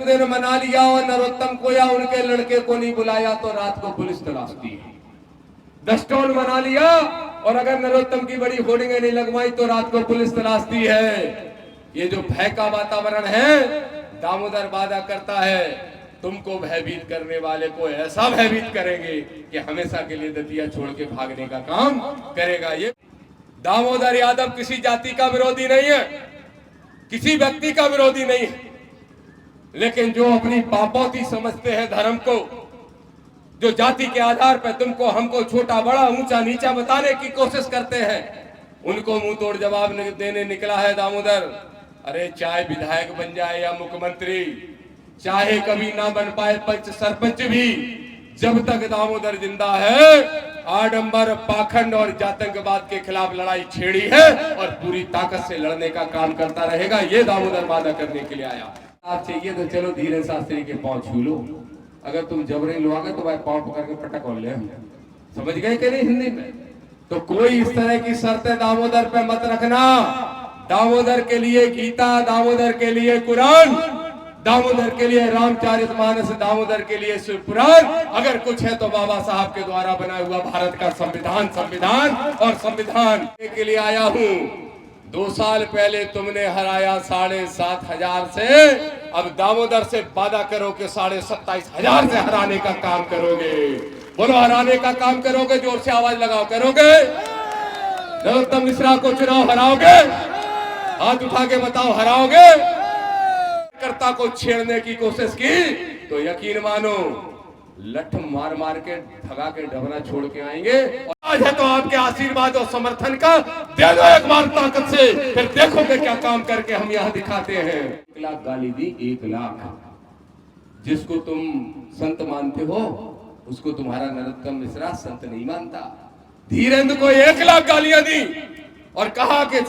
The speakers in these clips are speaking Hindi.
दिन मना लिया और नरोत्तम को या उनके लड़के को नहीं बुलाया तो रात को पुलिस तलाशती है। 10 टोल मना लिया और अगर नरोत्तम की बड़ी होर्डिंगें नहीं लगवाई तो रात को पुलिस तलाशती है। ये जो भय का वातावरण है, दामोदर वादा करता है तुमको भयभीत करने वाले को ऐसा भयभीत करेंगे कि हमेशा के लिए दतिया छोड़ के भागने का काम करेगा। ये दामोदर यादव किसी जाति का विरोधी नहीं है, किसी व्यक्ति का विरोधी नहीं है, लेकिन जो अपनी पापौती समझते हैं धर्म को, जो जाति के आधार पर तुमको हमको छोटा बड़ा ऊंचा नीचा बताने की कोशिश करते हैं, उनको मुंह तोड़ जवाब देने निकला है दामोदर। अरे चाहे विधायक बन जाए या मुख्यमंत्री, चाहे कभी ना बन पाए पंच सरपंच भी, जब तक दामोदर जिंदा है आडंबर पाखंड और जातंकवाद के खिलाफ लड़ाई छेड़ी है और पूरी ताकत से लड़ने का काम करता रहेगा। ये दामोदर वादा करने के लिए आया। आप चाहिए तो चलो धीरेन शास्त्री के पांव छू लो, अगर तुम जबरन लोगे तो भाई पांव पकड़ के पटक और ले। समझ गए कि नहीं हिंदी में? तो कोई इस तरह की शर्तें दामोदर पे मत रखना। दामोदर के लिए गीता, दामोदर के लिए कुरान, दामोदर के लिए रामचरितमानस, दामोदर के लिए शिव पुराण, अगर कुछ है तो बाबा साहब के द्वारा बनाया हुआ भारत का संविधान, संविधान और संविधान के लिए आया हूँ। 2 साल पहले तुमने हराया 7,500 से, अब दामोदर से वादा करो कि 27,500 से हराने का काम करोगे। बोलो हराने का काम करोगे, जोर से आवाज लगाओ, करोगे? नरोत्तम मिश्रा को चुनाव हराओगे? हाथ उठा के बताओ, हराओगे? कर्ता को छेड़ने की कोशिश की तो यकीन मानो लठ मार मार के भगा के डबरा छोड़ के आएंगे। आज है तो आपके आशीर्वाद और समर्थन का दे दो एक बार ताकत से, फिर देखोगे क्या काम करके हम यहाँ दिखाते हैं। 1 लाख गाली दी, 1 लाख। जिसको तुम संत मानते हो उसको तुम्हारा नरोत्तम मिश्रा संत नहीं मानता। धीरेन्द्र को 1 लाख गालियां दी और कहा कि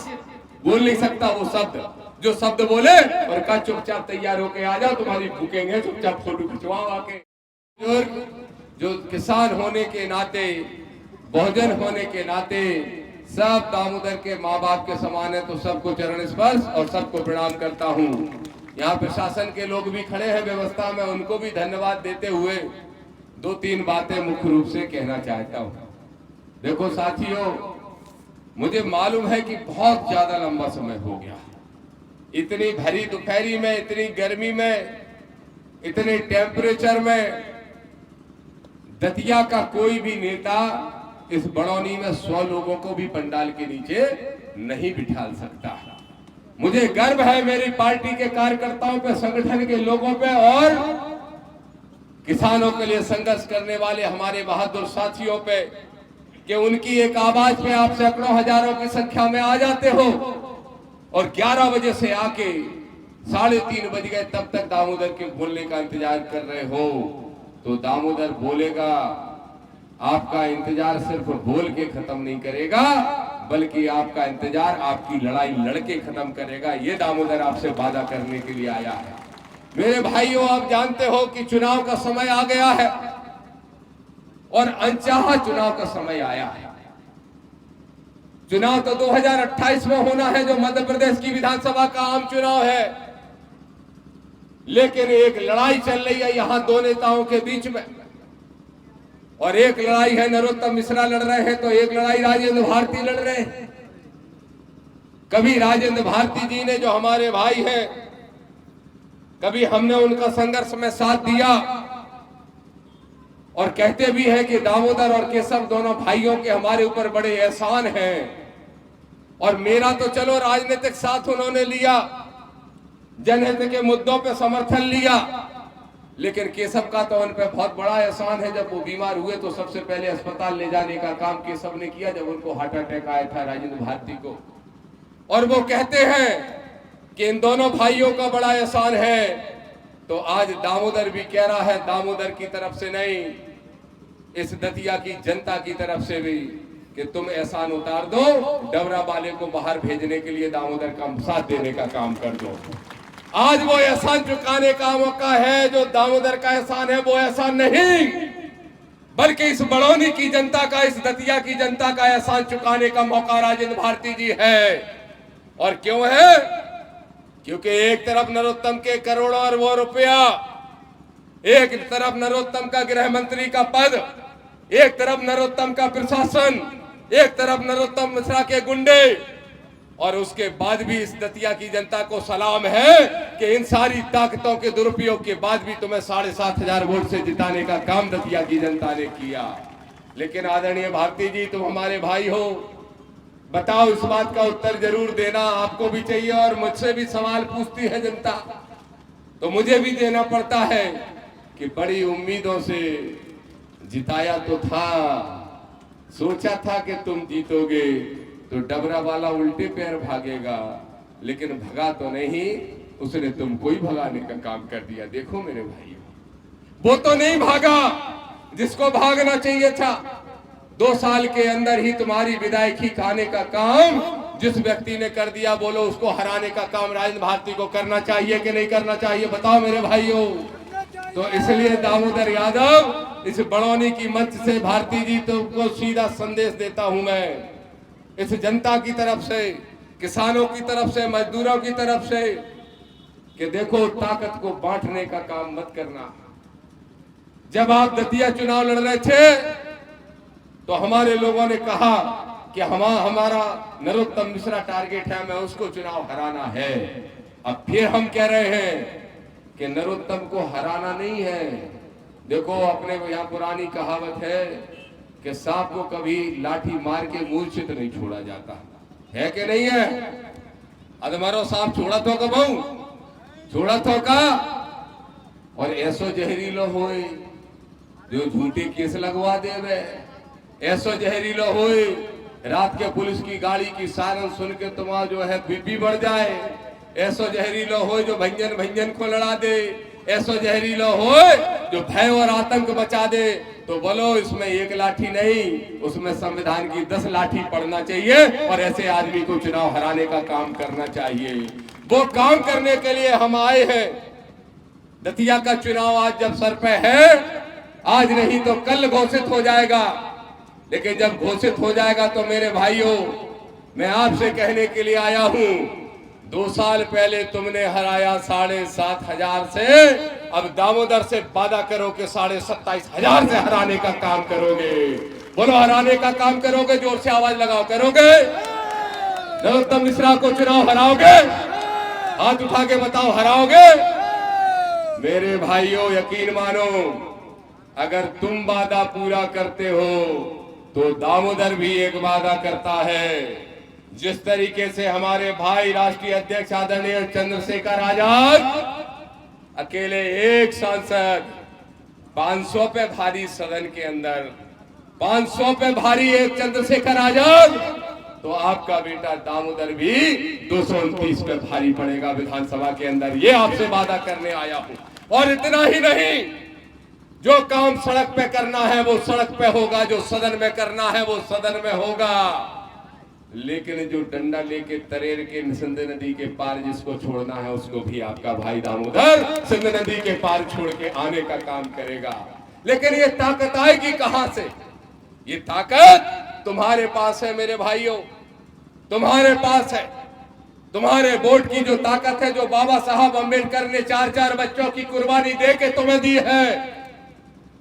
बोल नहीं सकता वो शब्द, जो शब्द बोले और कहा चुपचाप तैयार होके आ जाओ, तुम्हारी भूखेंगे, चुपचाप फोटो खिंचवाओ आके। जो किसान होने के नाते, बहुजन होने के नाते सब दामोदर के माँ बाप के समान है, तो सबको चरण स्पर्श और सबको प्रणाम करता हूँ। यहाँ प्रशासन के लोग भी खड़े हैं व्यवस्था में, उनको भी धन्यवाद देते हुए 2-3 बातें मुख्य रूप से कहना चाहता हूँ। देखो साथियों, मुझे मालूम है कि बहुत ज्यादा लंबा समय हो गया, इतनी भरी दोपहरी में, इतनी गर्मी में, इतने टेम्परेचर में दतिया का कोई भी नेता इस बड़ौनी में 100 लोगों को भी पंडाल के नीचे नहीं बिठा सकता। मुझे गर्व है मेरी पार्टी के कार्यकर्ताओं पे, संगठन के लोगों पे और किसानों के लिए संघर्ष करने वाले हमारे बहादुर साथियों पे, कि उनकी एक आवाज पे आप सैकड़ों हजारों की संख्या में आ जाते हो और 11 बजे से आके 3:30 बज गए तब तक दामोदर के बोलने का इंतजार कर रहे हो। तो दामोदर बोलेगा, आपका इंतजार सिर्फ बोल के खत्म नहीं करेगा, बल्कि आपका इंतजार आपकी लड़ाई लड़के खत्म करेगा। ये दामोदर आपसे वादा करने के लिए आया है। मेरे भाइयों, आप जानते हो कि चुनाव का समय आ गया है और अनचाहा चुनाव का समय आया है। चुनाव तो 2028 में होना है, जो मध्य प्रदेश की विधानसभा का आम चुनाव है, लेकिन एक लड़ाई चल रही है यहां 2 नेताओं के बीच में, और एक लड़ाई है नरोत्तम मिश्रा लड़ रहे हैं, तो एक लड़ाई राजेंद्र भारती लड़ रहे हैं। कभी राजेंद्र भारती जी ने, जो हमारे भाई हैं, कभी हमने उनका संघर्ष में साथ दिया और कहते भी हैं कि दामोदर और केशव दोनों भाइयों के हमारे ऊपर बड़े एहसान हैं। और मेरा तो चलो राजनीतिक साथ उन्होंने लिया, जनहित के मुद्दों पे समर्थन लिया, लेकिन केशव का तो उन पे बहुत बड़ा एहसान है। जब वो बीमार हुए तो सबसे पहले अस्पताल ले जाने का काम केशव ने किया, जब उनको हार्ट अटैक आया था राजेंद्र भारती को। और वो कहते हैं कि इन दोनों भाइयों का बड़ा एहसान है। तो आज दामोदर भी कह रहा है, दामोदर की तरफ से नहीं, इस दतिया की जनता की तरफ से भी, कि तुम एहसान उतार दो, डबरा वाले को बाहर भेजने के लिए दामोदर का साथ देने का काम कर दो। आज वो एहसान चुकाने का मौका है। जो दामोदर का एहसान है वो एहसान नहीं, बल्कि इस बड़ौनी की जनता का, इस दतिया की जनता का एहसान चुकाने का मौका राजेंद्र भारती जी है। और क्यों है? क्योंकि एक तरफ नरोत्तम के करोड़ों अरबों रुपया, एक तरफ नरोत्तम का गृह मंत्री का पद, एक तरफ नरोत्तम का प्रशासन, एक तरफ नरोत्तम मिश्रा के गुंडे, और उसके बाद भी इस दतिया की जनता को सलाम है कि इन सारी ताकतों के दुरुपयोग के बाद भी तुम्हें 7,500 वोट से जिताने का काम दतिया की जनता ने किया। लेकिन आदरणीय भारती जी, तुम हमारे भाई हो, बताओ, इस बात का उत्तर जरूर देना, आपको भी चाहिए और मुझसे भी सवाल पूछती है जनता, तो मुझे भी देना पड़ता है कि बड़ी उम्मीदों से जिताया तो था, सोचा था कि तुम जीतोगे तो डबरा वाला उल्टे पैर भागेगा, लेकिन भगा तो नहीं, उसने तुमको ही भगाने का काम कर दिया। देखो मेरे भाइयों, वो तो नहीं भागा जिसको भागना चाहिए था। 2 साल के अंदर ही तुम्हारी विधायकी खाने का काम जिस व्यक्ति ने कर दिया, बोलो उसको हराने का काम राजेंद्र भारती को करना चाहिए कि नहीं करना चाहिए? बताओ मेरे भाइयों। तो इसलिए दामोदर यादव, इस बड़ौनी की मंच से भारती जी तुमको सीधा संदेश देता हूं मैं, इस जनता की तरफ से, किसानों की तरफ से, मजदूरों की तरफ से, कि देखो, ताकत को बांटने का काम मत करना। जब आप दतिया चुनाव लड़ रहे थे तो हमारे लोगों ने कहा कि हमारा नरोत्तम मिश्रा टारगेट है, मैं उसको चुनाव हराना है। अब फिर हम कह रहे हैं कि नरोत्तम को हराना नहीं है। देखो, अपने को यहाँ पुरानी कहावत है कि सांप को कभी लाठी मार के मूर्छित नहीं छोड़ा जाता है कि नहीं है? अदमरो सांप छोड़ा तो कबू छोड़ा तो का, और ऐसो जहरीलो होए जो झूठे केस लगवा देवे, ऐसो जहरीलो होए रात के पुलिस की गाड़ी की सायरन सुन के तुम्हारा जो है बीपी बढ़ जाए, ऐसो जहरीलो होए जो भंजन को लड़ा दे, ऐसो जहरीलो होए जो भय और आतंक बचा दे। तो बोलो, इसमें एक लाठी नहीं, उसमें संविधान की 10 लाठी पड़ना चाहिए और ऐसे आदमी को चुनाव हराने का काम करना चाहिए। वो काम करने के लिए हम आए हैं। दतिया का चुनाव आज जब सर पे है, आज नहीं तो कल घोषित हो जाएगा, लेकिन जब घोषित हो जाएगा तो मेरे भाइयों, मैं आपसे कहने के लिए आया हूं, 2 साल पहले तुमने हराया 7,500 से, अब दामोदर से वादा करो कि 27,500 से हराने का काम करोगे। बोलो, हराने का काम करोगे? जोर से आवाज लगाओ, करोगे? नरोत्तम मिश्रा को चुनाव हराओगे? हाथ उठा के बताओ, हराओगे? मेरे भाइयों, यकीन मानो, अगर तुम वादा पूरा करते हो तो दामोदर भी एक वादा करता है। जिस तरीके से हमारे भाई राष्ट्रीय अध्यक्ष आदरणीय चंद्रशेखर आजाद अकेले एक सांसद 500 पे भारी सदन के अंदर, 500 पे भारी एक चंद्रशेखर आजाद, तो आपका बेटा दामोदर भी 229 पे भारी पड़ेगा विधानसभा के अंदर। ये आपसे वादा करने आया हूं। और इतना ही नहीं, जो काम सड़क पे करना है वो सड़क पे होगा, जो सदन में करना है वो सदन में होगा, लेकिन जो डंडा लेके तरेर के सिंध नदी के पार जिसको छोड़ना है, उसको भी आपका भाई दामोदर सिंध नदी के पार छोड़ के आने का काम करेगा। लेकिन ये ताकत आएगी कहां से? ये ताकत तुम्हारे पास है मेरे भाइयों, तुम्हारे पास है। तुम्हारे वोट की जो ताकत है, जो बाबा साहब अम्बेडकर ने 4-4 बच्चों की कुर्बानी दे के तुम्हें दी है,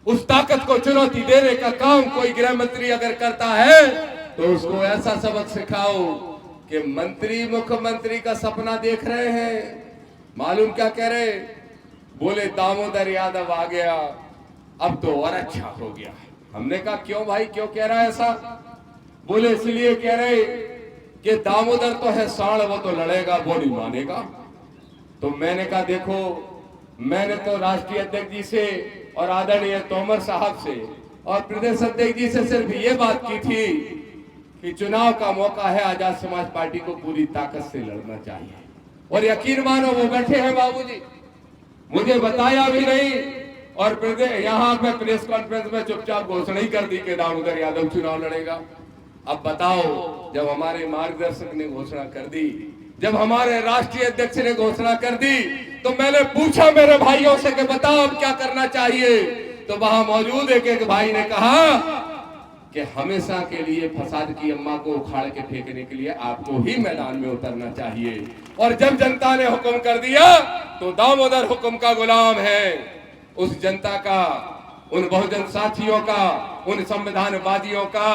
उस ताकत को चुनौती देने का काम कोई गृह मंत्री अगर करता है तो उसको ऐसा सबक सिखाओ कि मंत्री मुख्यमंत्री का सपना देख रहे हैं। मालूम क्या कह रहे? बोले, दामोदर यादव आ गया, अब तो और अच्छा हो गया। हमने कहा, क्यों भाई, क्यों कह रहा है ऐसा? बोले, इसलिए कह रहे कि दामोदर तो है साढ़, वो तो लड़ेगा, वो नहीं मानेगा। तो मैंने कहा, देखो, मैंने तो राष्ट्रीय अध्यक्ष जी से और आदरणीय तोमर साहब से और प्रदेश अध्यक्ष जी से सिर्फ ये बात की थी कि चुनाव का मौका है, आजाद समाज पार्टी को पूरी ताकत से लड़ना चाहिए। और यकीन मानो, वो बैठे हैं बाबूजी, मुझे बताया भी नहीं, और यहाँ पे प्रेस कॉन्फ्रेंस में चुपचाप घोषणा ही कर दी कि दामोदर यादव चुनाव लड़ेगा। अब बताओ, जब हमारे मार्गदर्शक ने घोषणा कर दी, जब हमारे राष्ट्रीय अध्यक्ष ने घोषणा कर दी, तो मैंने पूछा मेरे भाइयों से कि बताओ अब क्या करना चाहिए। तो वहां मौजूद एक भाई ने कहा कि हमेशा के लिए फसाद की अम्मा को उखाड़ के फेंकने के लिए आपको ही मैदान में उतरना चाहिए। और जब जनता ने हुक्म कर दिया तो दामोदर हुक्म का गुलाम है। उस जनता का, उन बहुजन साथियों का, उन संविधानवादियों का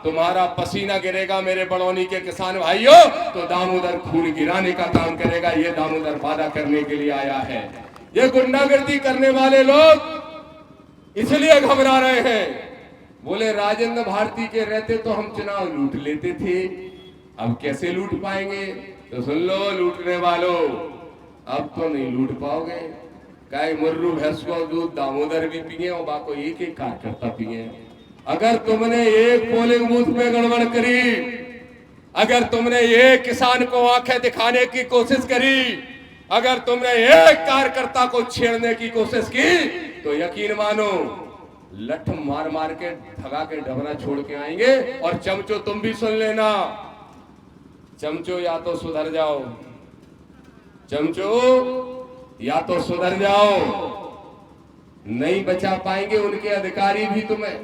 तुम्हारा पसीना गिरेगा मेरे बड़ौनी के किसान भाइयों, तो दामोदर खून गिराने का काम करेगा। ये दामोदर वादा करने के लिए आया है। ये गुंडागर्दी करने वाले लोग इसलिए घबरा रहे हैं। बोले राजेंद्र भारती के रहते तो हम चुनाव लूट लेते थे, अब कैसे लूट पाएंगे? तो सुन लो लूटने वालों, अब तो नहीं लूट पाओगे। काहे मुर्रू भैंस को दूध दामोदर भी पिए और बाको एक एक कार्यकर्ता पिए। अगर तुमने एक पोलिंग बूथ में गड़बड़ करी, अगर तुमने एक किसान को आंखें दिखाने की कोशिश करी, अगर तुमने एक कार्यकर्ता को छेड़ने की कोशिश की, तो यकीन मानो लठ मार मार के भगा के डबरा छोड़ के आएंगे। और चमचो तुम भी सुन लेना, चमचो या तो सुधर जाओ, चमचो या तो सुधर जाओ, नहीं बचा पाएंगे उनके अधिकारी भी तुम्हें,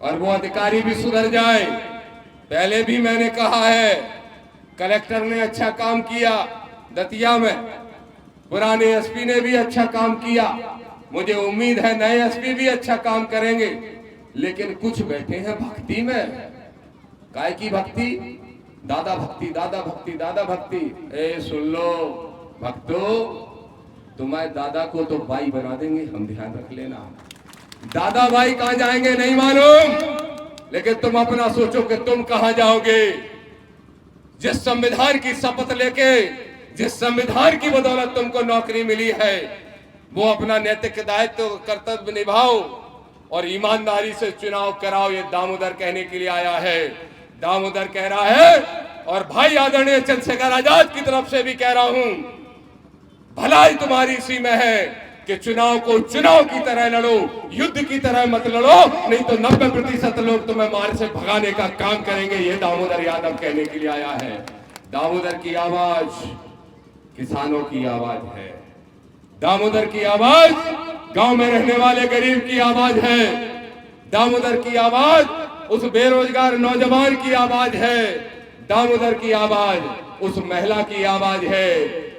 और वो अधिकारी भी सुधर जाए। पहले भी मैंने कहा है, कलेक्टर ने अच्छा काम किया दतिया में, पुराने एसपी ने भी अच्छा काम किया, मुझे उम्मीद है नए एसपी भी अच्छा काम करेंगे। लेकिन कुछ बैठे हैं भक्ति में। काय की भक्ति? दादा भक्ति, दादा भक्ति, दादा भक्ति। ए सुन लो भक्तो, तुम्हारे दादा को तो भाई बना देंगे, हम ध्यान रख लेना। दादा भाई कहां जाएंगे नहीं मालूम, लेकिन तुम अपना सोचो कि तुम कहां जाओगे। जिस संविधान की शपथ लेके, जिस संविधान की बदौलत तुमको नौकरी मिली है, वो अपना नैतिक दायित्व कर्तव्य निभाओ और ईमानदारी से चुनाव कराओ। ये दामोदर कहने के लिए आया है। दामोदर कह रहा है, और भाई आदरणीय चंद्रशेखर आजाद की तरफ से भी कह रहा हूं, भलाई तुम्हारी इसी में है कि चुनाव को चुनाव की तरह लड़ो, युद्ध की तरह मत लड़ो, नहीं तो 90% लोग तुम्हें मार से भगाने का काम करेंगे। ये दामोदर यादव कहने के लिए आया है। दामोदर की आवाज किसानों की आवाज है, दामोदर की आवाज गांव में रहने वाले गरीब की आवाज है, दामोदर की आवाज उस बेरोजगार नौजवान की आवाज है, दामोदर की आवाज उस महिला की आवाज है,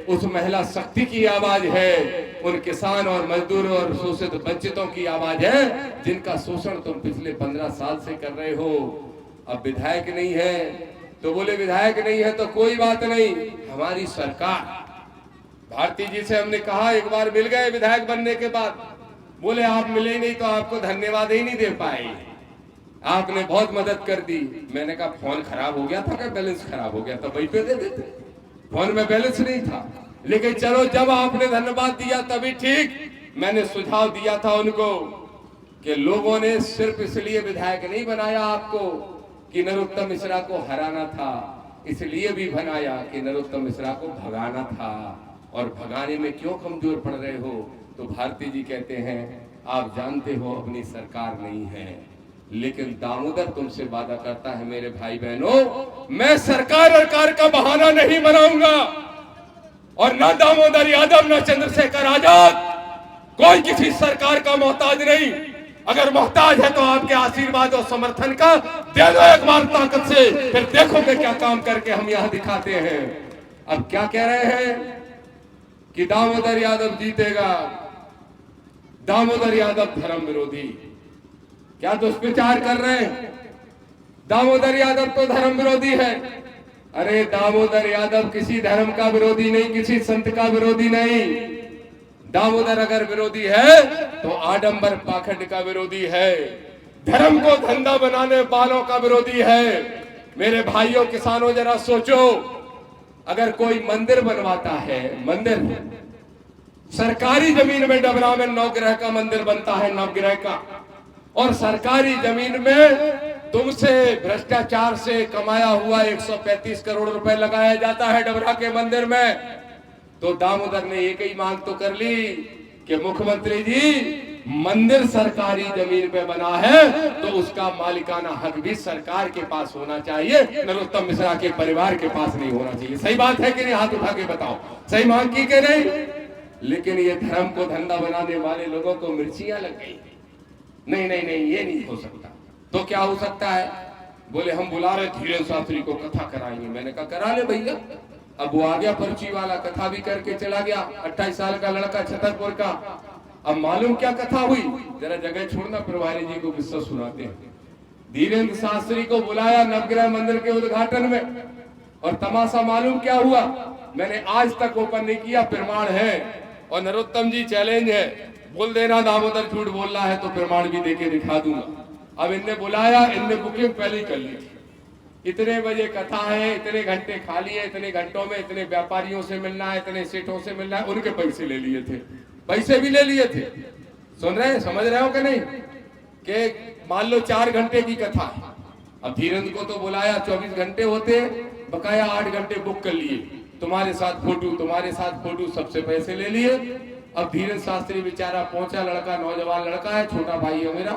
उस महिला शक्ति की आवाज है, उन किसान और मजदूरों और शोषित वंचितों की आवाज है जिनका शोषण तुम पिछले 15 साल से कर रहे हो। अब विधायक नहीं है तो बोले विधायक नहीं है तो कोई बात नहीं, हमारी सरकार। भारती जी से हमने कहा, एक बार मिल गए विधायक बनने के बाद, बोले आप मिले ही नहीं तो आपको धन्यवाद ही नहीं दे पाए, आपने बहुत मदद कर दी। मैंने कहा फोन खराब हो गया था क्या, बैलेंस खराब हो गया था, वही पे दे देते, फोन में बैलेंस नहीं था। लेकिन चलो जब आपने धन्यवाद दिया तभी ठीक। मैंने सुझाव दिया था उनको कि लोगों ने सिर्फ इसलिए विधायक नहीं बनाया आपको कि नरोत्तम मिश्रा को हराना था, इसलिए भी बनाया कि नरोत्तम मिश्रा को भगाना था। और भगाने में क्यों कमजोर पड़ रहे हो? तो भारती जी कहते हैं आप जानते हो अपनी सरकार नहीं है, लेकिन दामोदर तुमसे वादा करता है मेरे भाई बहनों, मैं सरकार का बहाना नहीं बनाऊंगा। और ना दामोदर यादव ना चंद्रशेखर आजाद कोई किसी सरकार का मोहताज नहीं। अगर मोहताज है तो आपके आशीर्वाद और समर्थन का दे दो एक बार ताकत से, फिर देखोगे क्या काम करके हम यहां दिखाते हैं। अब क्या कह रहे हैं कि दामोदर यादव जीतेगा, दामोदर यादव धर्म विरोधी। क्या दुष्प्रचार कर रहे हैं? दामोदर यादव तो धर्म विरोधी है। अरे दामोदर यादव किसी धर्म का विरोधी नहीं, किसी संत का विरोधी नहीं। दामोदर अगर विरोधी है तो आडंबर पाखंड का विरोधी है, धर्म को धंधा बनाने वालों का विरोधी है। मेरे भाइयों किसानों जरा सोचो, अगर कोई मंदिर बनवाता है, मंदिर सरकारी जमीन में, डबरा में नवग्रह का मंदिर बनता है, नवग्रह का, और सरकारी जमीन में तुमसे भ्रष्टाचार से कमाया हुआ 135 करोड़ रुपए लगाया जाता है डबरा के मंदिर में, तो दामोदर ने एक ही मांग तो कर ली कि मुख्यमंत्री जी मंदिर सरकारी जमीन पे बना है तो उसका मालिकाना हक भी सरकार के पास होना चाहिए, नरोत्तम मिश्रा के परिवार के पास नहीं होना चाहिए। सही बात है कि नहीं? हाथ उठा के बताओ, सही मांग की कि नहीं? लेकिन ये धर्म को धंधा बनाने वाले लोगों को मिर्चियां लग गई। नहीं नहीं नहीं, ये नहीं हो सकता, तो क्या हो सकता है? बोले हम बुला रहे धीरेन्द्र शास्त्री को, कथा कराएंगे। मैंने कहा करा ले भैया। अब वो आ गया पर्ची वाला, कथा भी करके चला गया। 28 साल का लड़का छतरपुर का। अब मालूम क्या कथा हुई, जरा जगह छोड़ना, प्रभारी जी को किस्सा सुनाते हैं। धीरेन्द्र शास्त्री को बुलाया नवग्रह मंदिर के उद्घाटन में, और तमाशा मालूम क्या हुआ, मैंने आज तक ओपन नहीं किया, प्रमाण है। और नरोत्तम जी चैलेंज है, बोल देना दामोदर झूठ बोल रहा है तो प्रमाण भी देके दिखा दूंगा। अब इनने बुलाया, इनने बुकिंग पहले ही कर ली थी। इतने बजे कथा है, इतने घंटे खाली है, इतने घंटों में इतने व्यापारियों से मिलना है, इतने सेठों से मिलना है, उनके पैसे ले लिए थे, पैसे भी ले लिए थे। सुन रहे हैं, समझ रहे हो कि नहीं? कि मान लो 4 घंटे की कथा है, अब धीरेन्द्र को तो बुलाया, 24 घंटे होते, बकाया 8 घंटे बुक कर लिए, तुम्हारे साथ फोटो, तुम्हारे साथ फोटो, सबसे पैसे ले लिए। अब धीरेन्द्र शास्त्री बेचारा पहुंचा, लड़का नौजवान लड़का है, छोटा भाई है मेरा,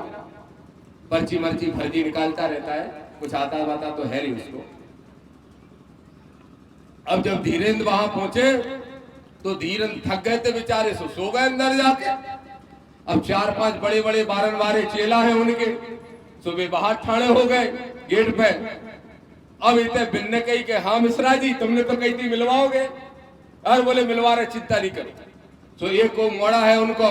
पर्ची मर्ची फर्जी निकालता रहता है, कुछ आता वाता तो है नहीं उसको। अब जब धीरेन्द्र वहां पहुंचे तो धीरेन्द्र थक गए थे बेचारे, सो गए अंदर जाके। अब 4-5 बड़े बड़े बारनबारे चेला है उनके, सुबह बाहर ठाणे हो गए गेट पे। अब इतने बिन्ने कही के, हाँ मिश्रा जी तुमने तो कही थी मिलवाओगे, और बोले मिलवा रहे, चिंता नहीं करो। तो एक को मोड़ा है उनको,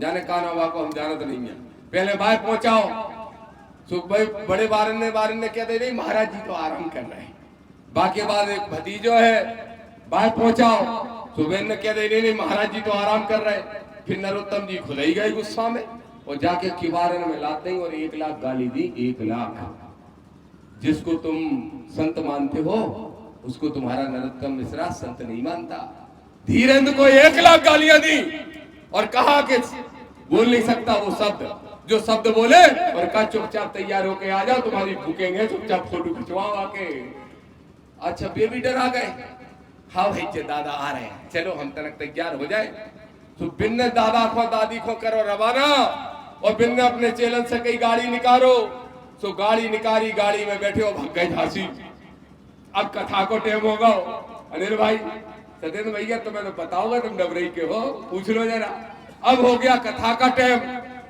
जाने काना हुआ को हम जानत नहीं है, पहले भाई पहुंचाओ। सुख भाई बड़े बारन ने कहते नहीं महाराज जी तो आराम कर रहे हैं। बाकी बाद एक भतीजो है, भाई पहुंचाओ, सुबह ने कहते नहीं महाराज जी तो आराम कर रहे। फिर नरोत्तम जी खुद ही गए गुस्सा में, और जाके किवारन में लाते ही और 1 लाख गाली दी। 1 लाख, जिसको तुम संत मानते हो उसको तुम्हारा नरोत्तम मिश्रा संत नहीं मानता। धीरेन्द्र को 1 लाख गालियां दी और कहा कि बोल नहीं सकता वो शब्द, जो शब्द बोले, और कहा चुपचाप तैयार होके आ जाओ, तुम्हारी भूखेंगे, चुपचाप फोटो खिंचवाओ आके। अच्छा बेबी डर आ गए, हाँ भाई दादा आ रहे हैं, चलो हम तक तैयार हो जाए। तो बिन्ने दादा को दादी को करो रवाना, और बिन्ने अपने चेलन से कई गाड़ी निकालो। तो गाड़ी निकाली, गाड़ी में बैठे हो, भाग गए झांसी। अब कथा को टेम होगा। अनिल भाई सत्येंद्र भैया तुम्हें तो बताओगे, तुम डबरई के हो, पूछ लो जरा। अब हो गया कथा का टेम।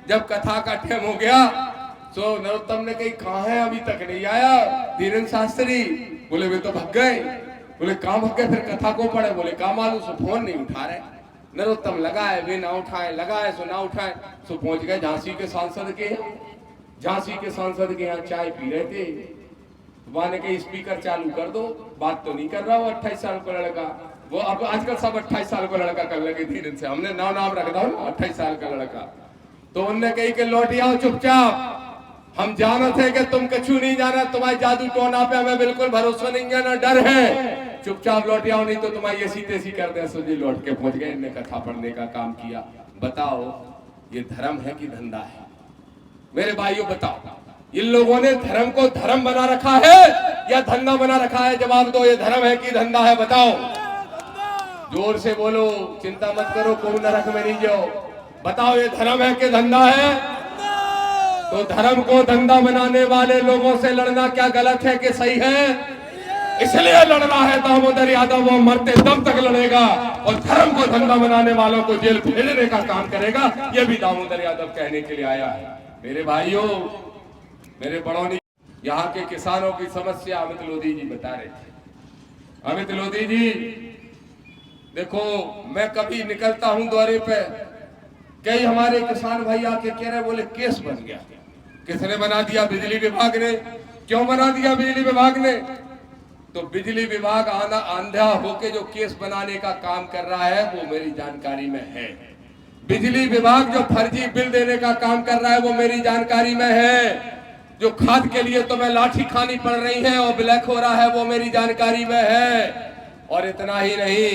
जब कथा का टेम हो गया तो नरोत्तम ने कही कहाँ है, अभी तक नहीं आया धीरेन्द्र शास्त्री। बोले वे तो भाग गए। बोले कहाँ भाग गए, फिर कथा को पढ़े। बोले कहाँ मालूम, सो फोन नहीं उठा रहे। नरोत्तम लगाए, वे ना उठाए, लगाए सो ना उठाए। सो पहुंच गए झांसी के सांसद के यहाँ। झांसी के सांसद के यहाँ चाय पी रहे थे। वहां ने कही स्पीकर चालू कर दो, बात तो नहीं कर रहा वो 28 साल का लड़का। वो अब आजकल सब 28 साल का लड़का कर लगे धीरेन्द्र से, हमने नाम रख दो 28 साल का लड़का। तो उनने कही कि लौट आओ चुपचाप, हम जानते हैं कि तुम कछु नहीं जाना, तुम्हारी जादू टोना पे हमें बिल्कुल भरोसा नहीं है, ना डर है। चुपचाप लौट आओ, नहीं तो तुम्हारी ऐसी तैसी कर दे। सो जी लौट के पहुंच गए, इनने कथा पढ़ने का काम किया। बताओ ये धर्म है कि धंधा है? मेरे भाइयों बताओ, इन लोगों ने धर्म को धर्म बना रखा है या धंधा बना रखा है? जवाब दो, ये धर्म है कि धंधा है? बताओ, जोर से बोलो, चिंता मत करो, कोई नरक में नहीं जाओ। बताओ ये धर्म है कि धंधा है? तो धर्म को धंधा बनाने वाले लोगों से लड़ना क्या गलत है कि सही है? इसलिए लड़ना है दामोदर यादव, वो मरते दम तक लड़ेगा और धर्म को धंधा बनाने वालों को जेल भेजने का काम करेगा। ये भी दामोदर यादव कहने के लिए आया है। मेरे भाइयों, मेरे बड़ों ने यहाँ के किसानों की समस्या अमित लोधी जी बता रहे थे। अमित लोधी जी देखो, मैं कभी निकलता हूं दौरे पे, कई हमारे किसान भाई आके कह रहे, बोले केस बन गया। किसने बना दिया? बिजली विभाग ने। क्यों बना दिया बिजली विभाग ने? तो बिजली विभाग आंधा होके जो केस बनाने का काम कर रहा है वो मेरी जानकारी में है। बिजली विभाग जो फर्जी बिल देने का काम कर रहा है वो मेरी जानकारी में है। जो खाद के लिए तुम्हें लाठी खानी पड़ रही है और ब्लैक हो रहा है वो मेरी जानकारी में है। और इतना ही नहीं,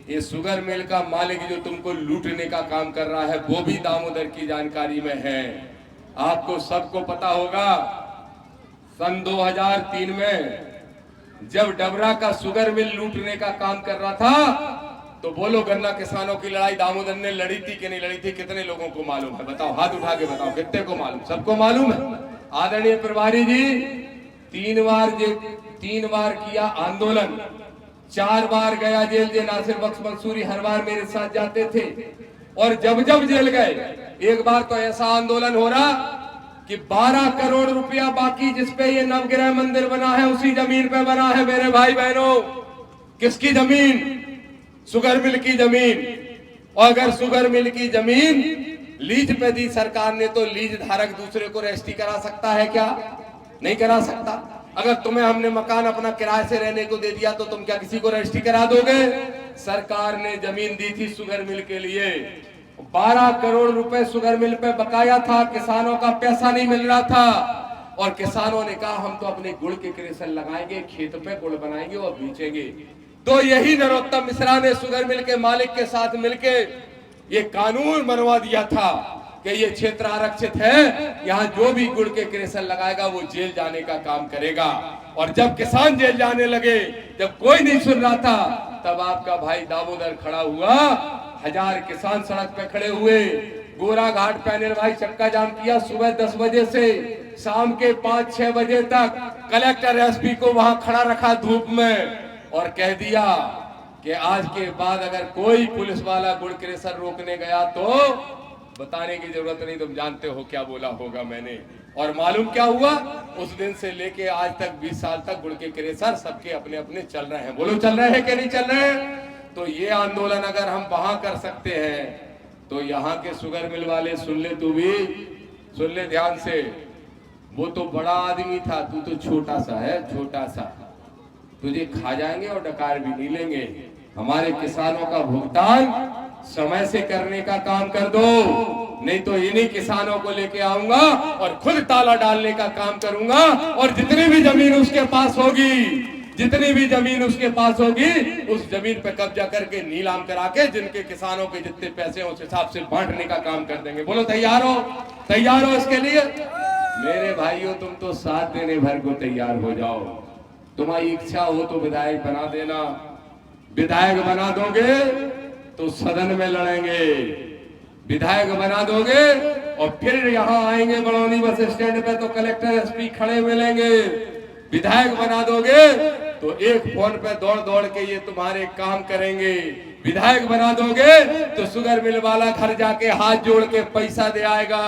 ये शुगर मिल का मालिक जो तुमको लूटने का काम कर रहा है वो भी दामोदर की जानकारी में है। आपको सबको पता होगा, सन 2003 में जब डबरा का शुगर मिल लूटने का काम कर रहा था तो बोलो गन्ना किसानों की लड़ाई दामोदर ने लड़ी थी कि नहीं लड़ी थी? कितने लोगों को मालूम है? बताओ, हाथ उठा के बताओ, कितने को मालूम? सबको मालूम है। आदरणीय प्रभारी जी 3 बार किया आंदोलन, 4 बार गया जेल। जे नासिर बख्श मंसूरी हर बार मेरे साथ जाते थे और जब जब जेल गए, एक बार तो ऐसा आंदोलन हो रहा कि 12 करोड़ रुपया बाकी जिसपे ये नवग्रह मंदिर बना है उसी जमीन पे बना है मेरे भाई बहनों। किसकी जमीन? शुगर मिल की जमीन। और अगर शुगर मिल की जमीन लीज पे दी सरकार ने तो लीज धारक दूसरे को रजिस्ट्री करा सकता है क्या? नहीं करा सकता। अगर तुम्हें हमने मकान अपना किराए से रहने को दे दिया तो तुम क्या किसी को रजिस्ट्री करा दोगे? सरकार ने जमीन दी थी शुगर मिल के लिए, 12 करोड़ रुपए शुगर मिल पे बकाया था, किसानों का पैसा नहीं मिल रहा था और किसानों ने कहा हम तो अपने गुड़ के क्रेशर लगाएंगे, खेत पे गुड़ बनाएंगे और बेचेंगे। तो यही नरोत्तम मिश्रा ने शुगर मिल के मालिक के साथ मिलके ये कानून बनवा दिया था कि ये क्षेत्र आरक्षित है, यहाँ जो भी गुड़ के क्रेशर लगाएगा वो जेल जाने का काम करेगा। और जब किसान जेल जाने लगे, जब कोई नहीं सुन रहा था, तब आपका भाई दामोदर खड़ा हुआ, 1000 किसान सड़क पे खड़े हुए, गोरा घाट पे अनिल भाई चक्का जाम किया सुबह 10 बजे से शाम के 5-6 बजे तक। कलेक्टर एसपी को वहां खड़ा रखा धूप में और कह दिया कि आज के बाद अगर कोई पुलिस वाला गुड़ क्रेशर रोकने गया तो बताने की जरूरत नहीं, तुम जानते हो क्या बोला होगा मैंने। और मालूम क्या हुआ? उस दिन से लेके आज तक 20 साल तक गुड़ के क्रेशर सबके अपने अपने चल रहे हैं। बोलो चल रहे हैं कि नहीं चल रहे हैं? तो ये आंदोलन अगर हम वहां कर सकते हैं तो यहाँ के शुगर मिल वाले सुन ले, तू भी सुन ले ध्यान से। वो तो बड़ा आदमी था, तू तो छोटा सा है, छोटा सा। तुझे खा जाएंगे और डकार भी नहीं लेंगे। हमारे किसानों का भुगतान समय से करने का काम कर दो, नहीं तो इन्हीं किसानों को लेके आऊंगा और खुद ताला डालने का काम करूंगा। और जितनी भी जमीन उसके पास होगी, जितनी भी जमीन उसके पास होगी, उस जमीन पे कब्जा करके नीलाम करा के जिनके किसानों के जितने पैसे उस हिसाब से बांटने का काम कर देंगे। बोलो तैयार हो? तैयार हो इसके लिए? मेरे भाइयों, तुम तो साथ देने भर को तैयार हो जाओ। तुम्हारी इच्छा हो तो विधायक बना देना। विधायक बना दोगे तो सदन में लड़ेंगे, विधायक बना दोगे और फिर यहाँ आएंगे बड़ौनी बस स्टैंड पे तो कलेक्टर एसपी खड़े मिलेंगे। विधायक बना दोगे तो एक फोन पे दौड़ दौड़ के ये तुम्हारे काम करेंगे। विधायक बना दोगे तो शुगर मिल वाला घर जाके हाथ जोड़ के पैसा दे आएगा।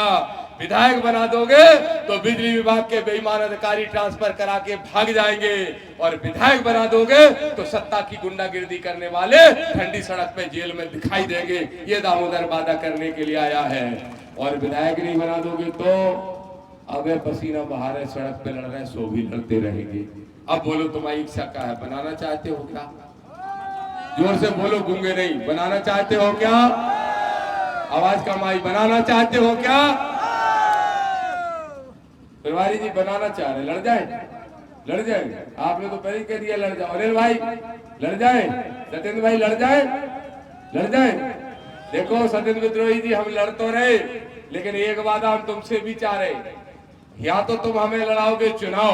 विधायक बना दोगे तो बिजली विभाग के बेईमान अधिकारी ट्रांसफर करा के भाग जाएंगे। और विधायक बना दोगे तो सत्ता की गुंडागिर्दी करने वाले ठंडी सड़क पे जेल में दिखाई देंगे। ये दामोदर वादा करने के लिए आया है। और विधायक नहीं बना दोगे तो अबे पसीना बहा रहे, सड़क पे लड़ रहे, सो भी लड़ते रहेंगे। अब बोलो तुम्हारी इच्छा क्या है? बनाना चाहते हो क्या? जोर से बोलो, गूंगे नहीं। बनाना चाहते हो क्या? आवाज कमाई। बनाना चाहते हो क्या? तिवारी जी बनाना चाह रहे, लड़ जाए? लड़ जाए? आपने तो पहले कह दिया लड़ जाओ। अनिल भाई लड़ जाए? सत्येंद्र भाई लड़ जाए? लड़ जाए? देखो सत्येंद्र विद्रोही जी, हम लड़ तो रहे, लेकिन एक वादा हम तुमसे भी चाह रहे, या तो तुम हमें लड़ाओगे चुनाव,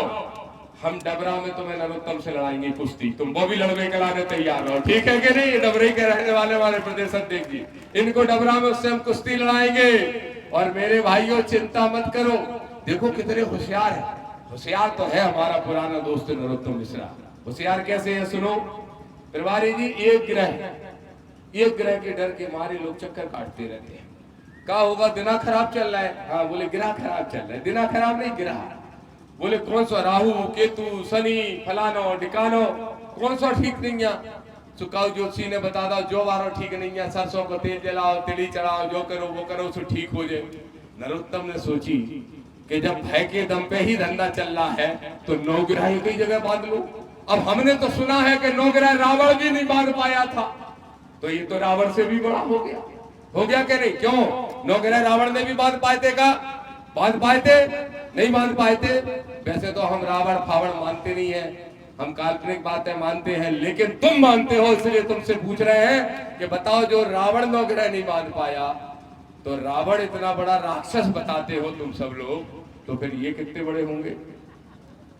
हम डबरा में तुम्हें नरोत्तम से लड़ाएंगे कुश्ती। तुम वो भी लड़ने के लाने तैयार हो, ठीक है कि नहीं? डबरे के रहने वाले हमारे प्रदेश अध्यक्ष जी, इनको डबरा में उससे हम कुश्ती लड़ाएंगे। और मेरे भाइयों चिंता मत करो, देखो कितने होशियार है। होशियार तो है हमारा पुराना दोस्त नरोत्तम मिश्रा। होशियार कैसे है सुनो तिवारी जी। एक ग्रह के डर के मारे लोग चक्कर काटते रहते हैं। क्या होगा? दिना खराब चल रहा है। हाँ बोले गिरह खराब चल रहा है। दिना खराब नहीं, गिरह। बोले कौन सा? राहु केतु शनि फलानो ढिकानो, कौन सा ठीक नहीं है? सुकाऊ जोशी ने बता दो जो बारो ठीक नहीं है, सरसों को तेल जलाओ, तिली चढ़ाओ, जो करो वो करो सो ठीक हो जाए। नरोत्तम ने सोची कि जब भय के दम पे ही धंधा चल रहा है तो 9 ग्रह कई जगह बांध लो। अब हमने तो सुना है कि 9 ग्रह रावण भी नहीं बांध पाया था, तो ये तो रावण से भी बड़ा हो गया। हो गया कि नहीं? क्यों? 9 ग्रह रावण ने भी बांध पाए थे का? बांध पाए थे? नहीं बांध पाए थे। वैसे तो हम रावण फावण मानते नहीं है, हम काल्पनिक बातें मानते हैं, लेकिन तुम मानते हो, इसलिए तुमसे पूछ रहे हैं कि बताओ जो रावण 9 ग्रह नहीं बांध पाया, तो रावण इतना बड़ा राक्षस बताते हो तुम सब लोग, तो फिर ये कितने बड़े होंगे?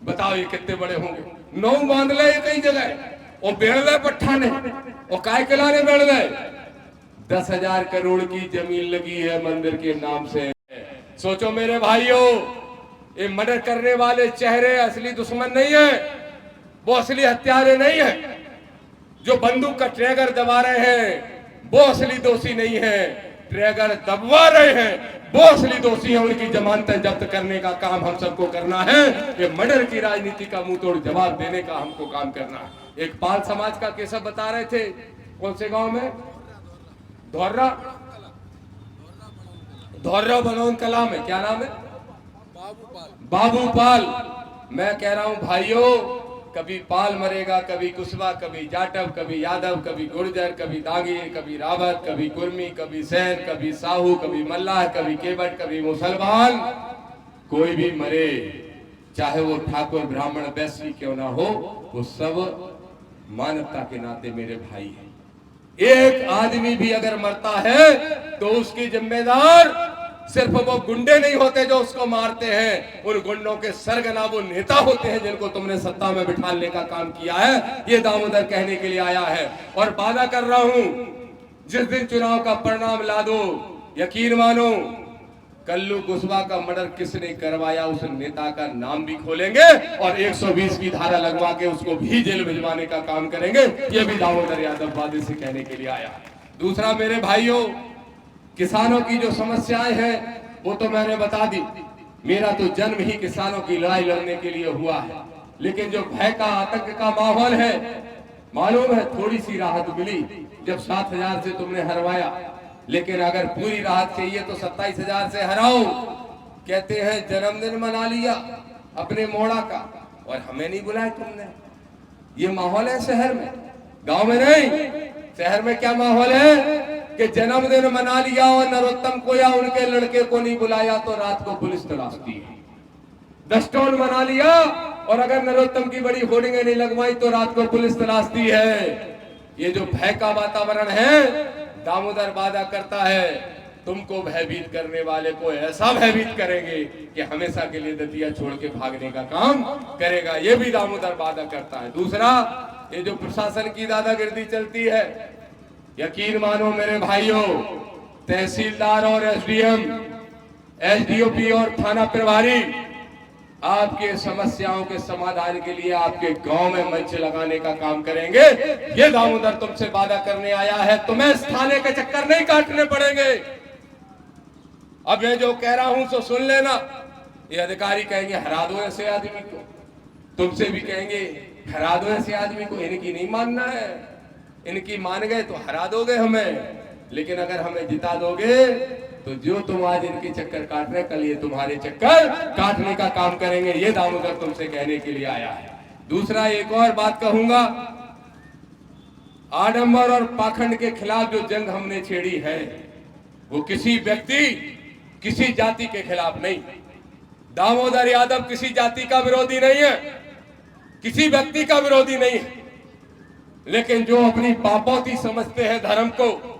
बताओ ये कितने बड़े होंगे? 9 बांध ले कई जगह और बेड़ गए पट्ठा ने, और काय किलाने बेड़ गए। 10,000 करोड़ की जमीन लगी है मंदिर के नाम से। सोचो मेरे भाइयों, ये मर्डर करने वाले चेहरे असली दुश्मन नहीं है, वो असली हत्यारे नहीं है। जो बंदूक का ट्रिगर दबा रहे हैं वो असली दोषी नहीं है, ट्रिगर दबवा रहे हैं वो असली दोषी हैं, उनकी जमानतें जब्त करने का काम हम सबको करना है। ये मर्डर की राजनीति का मुंह तोड़ जवाब देने का हमको काम करना है। एक पाल समाज का केसव बता रहे थे, कौन से गांव में, धौर्रा बनौन कला में, क्या नाम है, बाबू पाल। मैं कह रहा हूं भाइयों, कभी पाल मरेगा, कभी कुशवा, कभी जाटव, कभी यादव, कभी गुर्जर, कभी दांगी, कभी रावत, कभी कुर्मी, कभी सैन, कभी साहू, कभी मल्लाह, कभी केवट, कभी मुसलमान। कोई भी मरे, चाहे वो ठाकुर ब्राह्मण वैश्य क्यों ना हो, वो सब मानवता के नाते मेरे भाई हैं। एक आदमी भी अगर मरता है तो उसकी जिम्मेदार सिर्फ वो गुंडे नहीं होते जो उसको मारते हैं, उन गुंडों के सरगना वो नेता होते हैं जिनको तुमने सत्ता में बिठाने का काम किया है। ये दामोदर कहने के लिए आया है। और वादा कर रहा हूं, जिस दिन चुनाव का परिणाम ला दो, यकीन मानो कल्लू कुशवा का मर्डर किसने करवाया उस नेता का नाम भी खोलेंगे और 120 की धारा लगवा के उसको भी जेल भिजवाने का काम करेंगे। ये भी दामोदर यादव वादे से कहने के लिए आया। दूसरा मेरे भाइयों, किसानों की जो समस्याएं हैं वो तो मैंने बता दी। मेरा तो जन्म ही किसानों की लड़ाई लड़ने के लिए हुआ है, लेकिन जो भय का आतंक का माहौल है, मालूम है थोड़ी सी राहत मिली जब 7,000 से तुमने हरवाया, लेकिन अगर पूरी राहत चाहिए तो 27,000 से हराओ। कहते हैं जन्मदिन मना लिया अपने मोड़ा का और हमें नहीं बुलाया तुमने। ये माहौल है शहर में, गांव में नहीं। शहर में क्या माहौल है कि जन्मदिन मना लिया और नरोत्तम को या उनके लड़के को नहीं बुलाया तो रात को पुलिस तलाशती है। दस्टोन मना लिया और अगर नरोत्तम की बड़ी होर्डिंगें नहीं लगवाई तो रात को पुलिस तलाशती है। ये जो भय का वातावरण है, दामोदर वादा करता है तुमको भयभीत करने वाले को ऐसा भयभीत करेंगे कि हमेशा के लिए दतिया छोड़ के भागने का काम करेगा। ये भी दामोदर वादा करता है। दूसरा, ये जो प्रशासन की दादागिरी चलती है, यकीन मानो मेरे भाइयों, तहसीलदार और एसडीएम, एसडीओपी और थाना प्रभारी आपके समस्याओं के समाधान के लिए आपके गांव में मंच लगाने का काम करेंगे। ये दामोदर तुमसे वादा करने आया है। तुम्हें इस थाने के चक्कर नहीं काटने पड़ेंगे। अब मैं जो कह रहा हूं सो सुन लेना। ये अधिकारी कहेंगे हरा दो ऐसे आदमी को, तुमसे भी कहेंगे हरा दो ऐसे आदमी को। इनकी नहीं मानना है, इनकी मान गए तो हरा दोगे हमें, लेकिन अगर हमें जिता दोगे तो जो तुम आज इनके चक्कर काट रहे, कल ये तुम्हारे चक्कर काटने का काम करेंगे। ये दामोदर तुमसे कहने के लिए आया है। दूसरा, एक और बात कहूंगा, आडंबर और पाखंड के खिलाफ जो जंग हमने छेड़ी है वो किसी व्यक्ति, किसी जाति के खिलाफ नहीं। दामोदर यादव किसी जाति का विरोधी नहीं है, किसी व्यक्ति का विरोधी नहीं है, लेकिन जो अपनी पापोती समझते हैं धर्म को,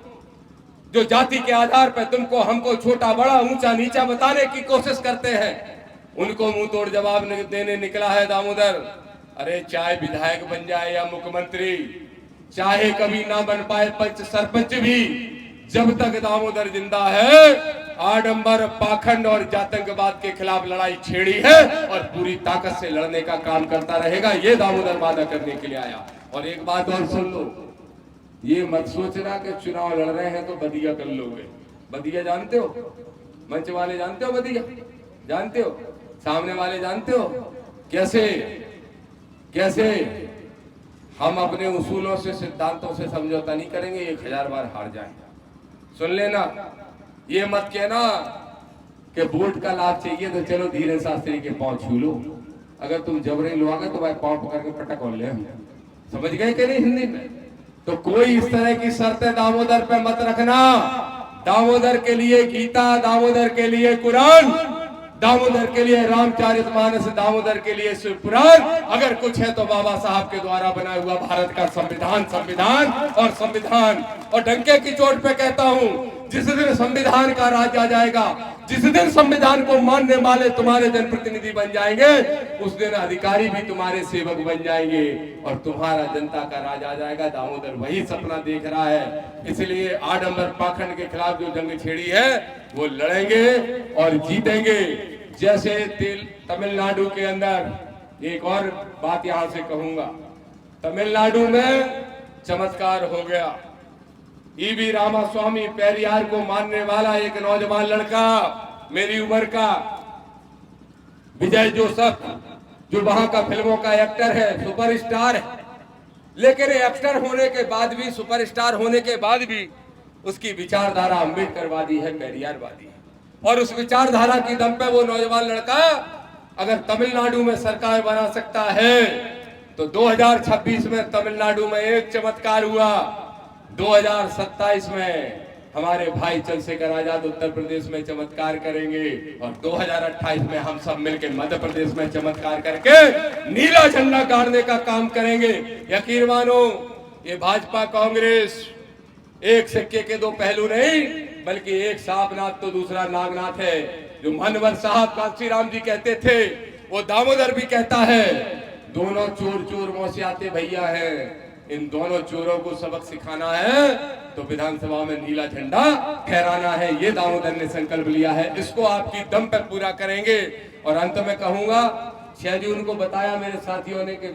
जो जाति के आधार पर तुमको हमको छोटा बड़ा ऊंचा नीचा बताने की कोशिश करते हैं, उनको मुंह तोड़ जवाब देने निकला है दामोदर। अरे चाहे विधायक बन जाए या मुख्यमंत्री, चाहे कभी ना बन पाए पंच सरपंच भी, जब तक दामोदर जिंदा है आडंबर, पाखंड और जातंकवाद के खिलाफ लड़ाई छेड़ी है और पूरी ताकत से लड़ने का काम करता रहेगा। ये दामोदर वादा करने के लिए आया। और एक बात और सुन लो, ये मत सोचना कि चुनाव लड़ रहे हैं तो बदिया कर लोगे। बदिया जानते हो, मंच वाले जानते हो, बदिया जानते हो, सामने वाले जानते हो कैसे कैसे हम अपने उसूलों से, सिद्धांतों से समझौता नहीं करेंगे, 1000 बार हार जाएंगे। सुन लेना, ये मत कहना कि वोट का लाभ चाहिए तो चलो धीरेन्द्र शास्त्री के पांव छू लो। अगर तुम जबरे लोगे तो भाई पांव पकड़ के पटक और ले। समझ गए कि नहीं हिंदी में? तो कोई इस तरह की शर्तें दामोदर पे मत रखना। दामोदर के लिए गीता, दामोदर के लिए कुरान, दामोदर के लिए रामचरितमानस, दामोदर के लिए शिव पुराण, अगर कुछ है तो बाबा साहब के द्वारा बनाया हुआ भारत का संविधान, संविधान और संविधान। और डंके की चोट पे कहता हूं, जिस दिन संविधान का राज आ जाएगा, जिस दिन संविधान को मानने वाले तुम्हारे जनप्रतिनिधि बन जाएंगे, उस दिन अधिकारी भी तुम्हारे सेवक बन जाएंगे और तुम्हारा जनता का राज आ जाएगा। दामोदर वही सपना देख रहा है। इसलिए आडंबर पाखंड के खिलाफ जो जंग छेड़ी है वो लड़ेंगे और जीतेंगे। जैसे तमिलनाडु के अंदर एक और बात यहां से कहूंगा, तमिलनाडु में चमत्कार हो गया। ईवी रामास्वामी पेरियार को मारने वाला एक नौजवान लड़का, मेरी उम्र का, विजय जोसेफ, जो वहां का फिल्मों का एक्टर है, सुपरस्टार है, लेकिन एक्टर होने के बाद भी, सुपरस्टार होने के बाद भी उसकी विचारधारा अम्बेडकरवादी है, पेरियारवादी है। और उस विचारधारा की दम पे वो नौजवान लड़का अगर तमिलनाडु में सरकार बना सकता है तो 2026 में तमिलनाडु में एक चमत्कार हुआ, 2027 में हमारे भाई चंद्रशेखर आजाद उत्तर प्रदेश में चमत्कार करेंगे और 2028 में हम सब मिलकर मध्य प्रदेश में चमत्कार करके नीला झंडा गाड़ने का काम करेंगे। यकीन मानो, ये भाजपा कांग्रेस एक सिक्के के दो पहलू नहीं, बल्कि एक सांपनाथ तो दूसरा नागनाथ है। जो मनवर साहब कांशीराम जी कहते थे, वो दामोदर भी कहता है, दोनों चोर चोर मौसियाते भैया हैं। इन दोनों चोरों को सबक सिखाना है तो विधानसभा में नीला झंडा फहराना है। ये दामोदर ने संकल्प लिया है, इसको आपकी दम पर पूरा करेंगे। और अंत में कहूंगा, शायद जी उनको बताया मेरे साथियों ने कि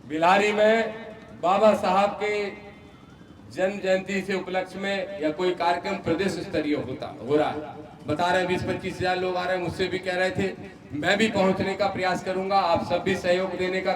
बिलारी में बाबा साहब के जन्म जयंती से उपलक्ष्य में या कोई कार्यक्रम प्रदेश स्तरीय हो रहा है। बता रहे 20-25 हजार लोग आ रहे हैं, मुझसे भी कह रहे थे। मैं भी पहुंचने का प्रयास करूंगा, आप सब भी सहयोग देने का